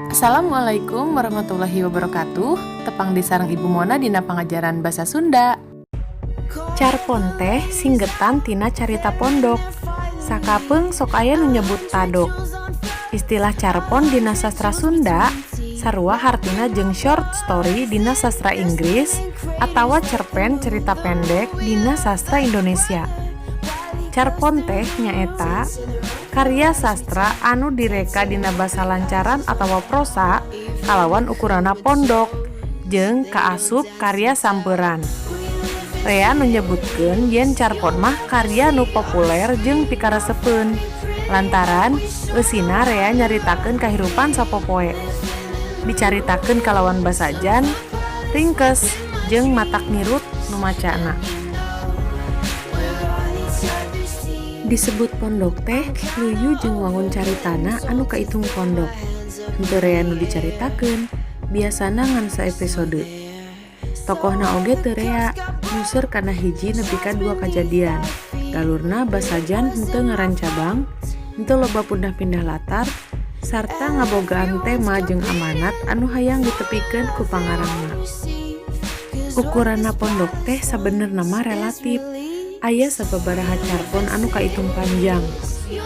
Assalamualaikum warahmatullahi wabarakatuh. Tepang disareng Ibu Mona dina pangajaran basa Sunda. Carpon teh singgetan tina carita pondok. Sakapeung sok aya nu nyebut tadok. Istilah carpon dina sastra Sunda sarua hartina jeung short story dina sastra Inggris atawa cerpen cerita pendek dina sastra Indonesia. Carpon teh nyaeta karya sastra anu direka dina basa lancaran atawa prosa kalawan ukurana pondok jeung kaasup karya sampeuran. Rea nu nyebutkeun yen carpon mah karya nu populer jeung pikaresepeun lantaran eusina rea nyaritakeun kahirupan sapopoe. Dicaritakeun kalawan basa jan, ringkes jeung matak nirut nu macana. Disebut pondok teh luyu jeung wangun caritana anu kaitung pondok. Henteu rea nu dicaritakeun, biasana ngan saepisode. Tokohna oge teu rea, nyuser kana hiji nepi ka 2 kajadian. Galurna basajan henteu ngaran cabang, henteu loba pindah-pindah latar, sarta ngabogaan tema jeung amanat anu hayang ditepikeun ku pangarangna. Ukurana pondok teh sabenerna mah relatif. Aya sababaraha carpon anu kaitung panjang.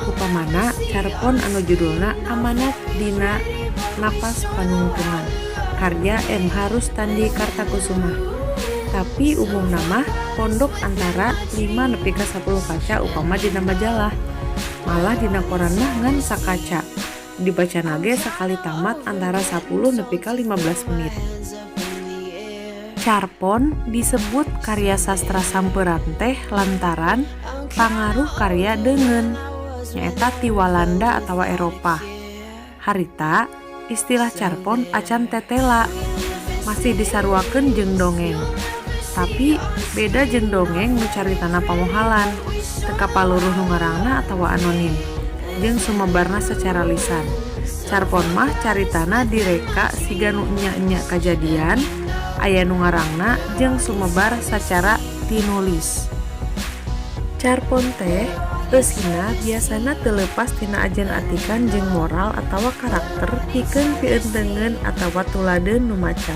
Upamana carpon anu judulna Amanat Dina Napas Panungtungan karya M. Rustandi Kartakusuma. Tapi umumna mah pondok antara 5 nepi ka 10 kaca upama dina majalah. Malah dina koran mah ngan sakaca. Dibacana ge sakali tamat antara 10 nepi ka 15 menit. Carpon disebut karya sastra sampeuran teh lantaran pangaruh karya deungeun nyaeta ti Walanda atawa Eropa. Harita istilah carpon acan tetela masih disaruakeun jeung dongeng. Tapi beda jeung dongeng nu caritana pamohalan, teu kapaluruh nu ngarangna atawa anonim, jeung sumebarna secara lisan. Carpon mah caritana direka siga nu enya-enya kajadian, aya nu ngarangna jeung sumebar sacara tinulis. Carpon teh eusina biasana teu leupas tina ajan atikan jeung moral atawa karakter pikeun pieuteungeun atawa tuladeun nu maca.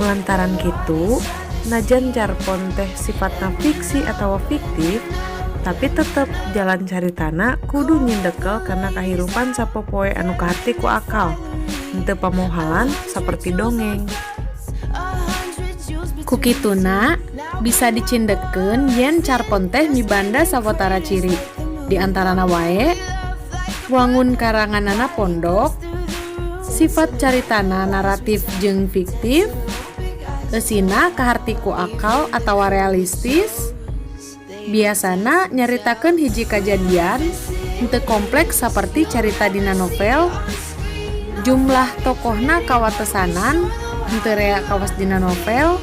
Kulantaran kitu, najan carpon teh sifatna fiksi atawa fiktif, tapi tetep jalan caritana kudu nyindekel kana kahirupan sapopoe anu kahati ku akal, henteu pamohalan saperti dongeng. Kukituna bisa dicindekeun yen carpon teh mibanda sawatara ciri. Di antarana wae wangun karanganana pondok, sifat caritana naratif jeung fiktif, eusina kaharti ku akal atawa realistis, biasana nyaritakeun hiji kajadian, henteu kompleks saperti carita dina novel, jumlah tokohna kawatesanan, henteu rea kawas dina novel,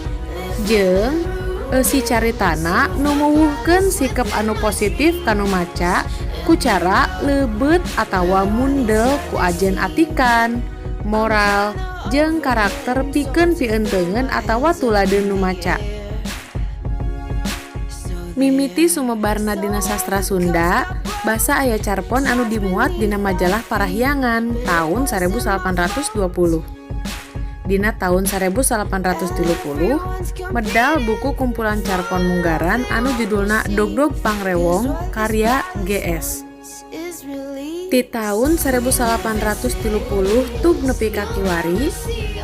jeung eusi caritana nu muwuhkeun sikap anu positif kanu maca ku cara leubeut atawa mundel ku ajen atikan, moral, jeung karakter pikeun pieuteungeun atawa tuladeun nu maca. Mimiti sumebarna dina sastra Sunda, basa aya carpon anu dimuat dina majalah Parahyangan tahun 1820. Dina tahun 1830 medal buku kumpulan carpon munggaran anu judulna Dogdog Pangrewong karya GS. Ti tahun 1830 tug nepi ka kiwari,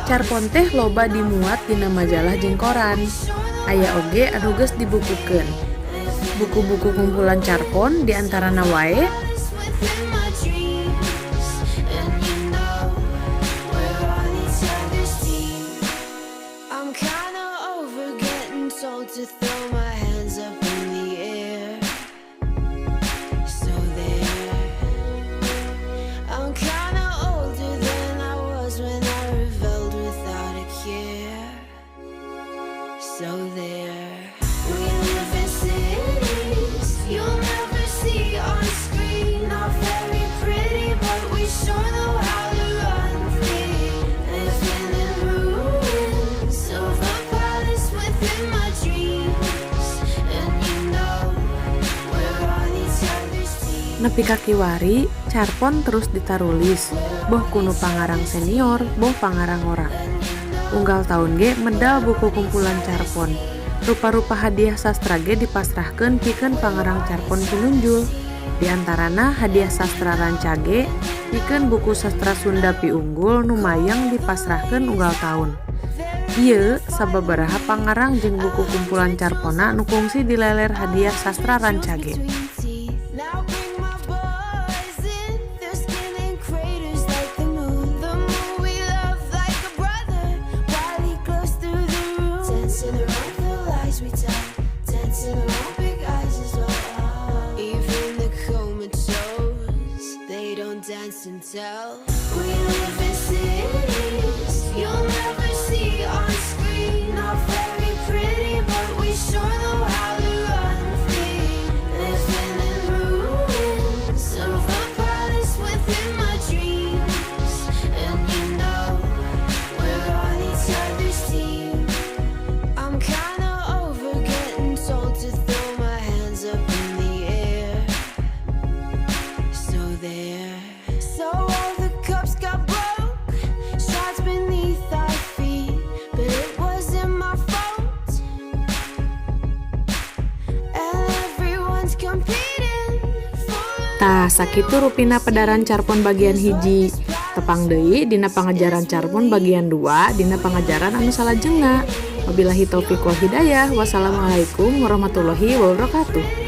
carpon teh loba dimuat dina majalah jeung koran. Aya oge anu geus dibukukeun. Buku-buku kumpulan carpon diantarana wae to throw my hands up in the air. So there, I'm kinda older than I was when I rebelled without a care. So there, we live in cities you'll never see on screen. Not very pretty, but we sure know how to run free. Living in ruins of a palace within my dreams. nepi ka kiwari, carpon terus ditarulis. boh kuno pangarang senior, boh pangarang ora. Unggal tahun ge medal buku kumpulan carpon. Rupa-rupa hadiah sastra ge dipasrahkeun pikeun pangarang carpon pinunjul. Di antarana hadiah sastra rancage pikeun buku sastra Sunda piunggul nu mayang dipasrahkeun unggal tahun. Ieu sababaraha pangarang jeung buku kumpulan carpona nu kungsi dileler hadiah sastra rancage. Now bring my boys in, their skin and craters like the moon. The moon we love like a brother, while he glows through the room. Dancing around the lies we tell, dancing around big eyes as well. Even the comatose, they don't dance and tell. We live in cities you'll never see on screen. Not very pretty, but we sure know how to run free. Living in ruins of the palace within my dreams. And you know, we're on each other's team. I'm kinda over getting told to throw my hands up in the air. So there. So all the cups got broke, shards beneath our feet, but it wasn't my fault. And everyone's competing for Tah sakitu rupina pedaran carpon bagian hiji. Tepang deui dina pangajaran carpon bagian 2 dina pangajaran anu salajengna. Wabillahi taufiq wal hidayah. Wassalamualaikum warahmatullahi wabarakatuh.